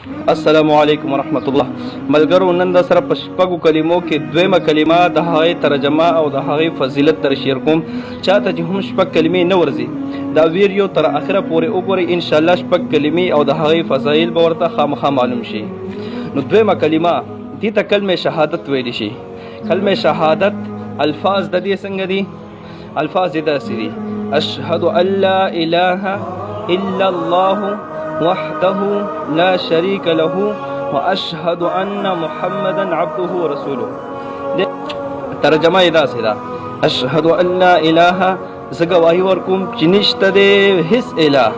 السلام علیکم ورحمت الله. ملګرو نن د سره په شپږو کلمو کې دویمه کلمه د هغې ترجمه او د هغې فضیلت در شیر کوم. چاته چې هم شپږ کلمې نه ورځي دا ویډیو تر اخره پورې وګورئ، انشاءالله شپږ کلمې او د هغې فضایل به ورته خامخا معلوم شي. نو دویمه کلمه دې ته کلمه شهادت ویلی شي. کلمه شهادت الفاظ د دې څنګه دي؟ الفاظ یې داسې دي: اشهد ان لا اله الا الله وحده لا شريك له واشهد ان محمدا عبده ورسوله. ترجمه یې داسې ده: اشهد ان لا اله، زه ګواهي ورکوم چې نشته دی هیڅ اله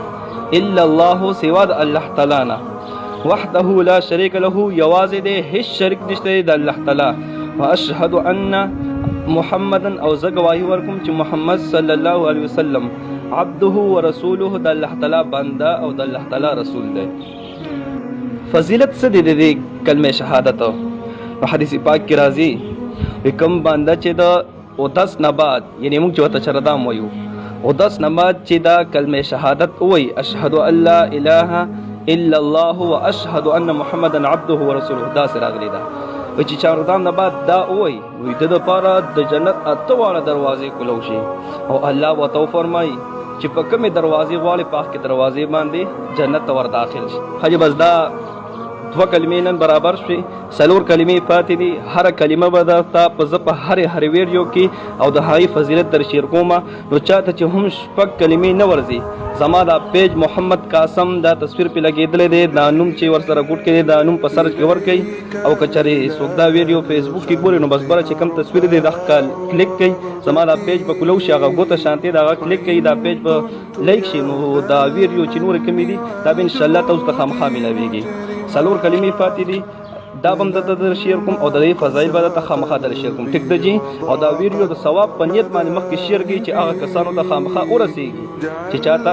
الا الله سوا د الله تعالی نه، وحده لا شريك له یوازې دی هیڅ شریک نشته دی د الله تعالی، واشهد ان محمدا او زه ګواهي ورکوم چې محمد صلی الله علیه وسلم عبده ورسوله د الله تعالی بنده او د الله تعالی رسول دی. فضیلت څه دی د دې کلمه شهادت؟ نو حدیث پاک کې راځي کوم بنده چې د اودس نه بعد، یعنی موږ چې ورته چردام وایو، اودس نه بعد چې دا کلمه شهادت وایي اشهد ان لا اله الا الله واشهد ان محمدا عبده ورسوله، داسې راغلی ده چې چاردام نه بعد دا وایي نو د ده لپاره د جنت اته واړه دروازې کلو شي او الله ورته وفرمایي چې په کومې دروازې غواړې په هغه کې دروازې باندې جنت ته ور داخل شي. حاجي بس دا دوه کلمې نن برابر شوې، څلور کلمې پاتې دي. هره کلمه به درته په زه په هرې ویډیو کې او د هغې فضیلت در شیر کومه. نو چاته چې هم شپږ کلمې نه ورځي، زما دا پیج محمد قاسم دا تصویر پې لګېدلی دی، دا نوم چې ورسره ګوټ کې دی دا نوم په سرچ کې ورکوئ، او که چېرې څوک دا ویډیو فیسبوک کې ګوري نو بس بره چې کوم تصویر دی دغه کلیک کوئ، زما دا پیج به کلو شي، هغه ګوته شانتې د هغه کلیک کوي، دا پیج به لایک شي، نو دا ویډیو چې نورې کومې دي دا به انشاءالله تاسو ته خامخا میلاویږي. څلور کلمې پاتې دي، دا به هم درته در شیر کوم او د دې فضایل به درته خامخا در شیر کوم. ټیک ده جي؟ او دا ویډیو د ثواب په نیت باندې مخکې شیر کړئ چې هغه کسانو ته خامخا ورسیږي چې چاته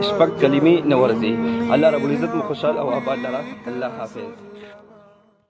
شپږ کلمې نه ورځي. الله رب العزت مو خوشحال او آباد لره. الله حافظ.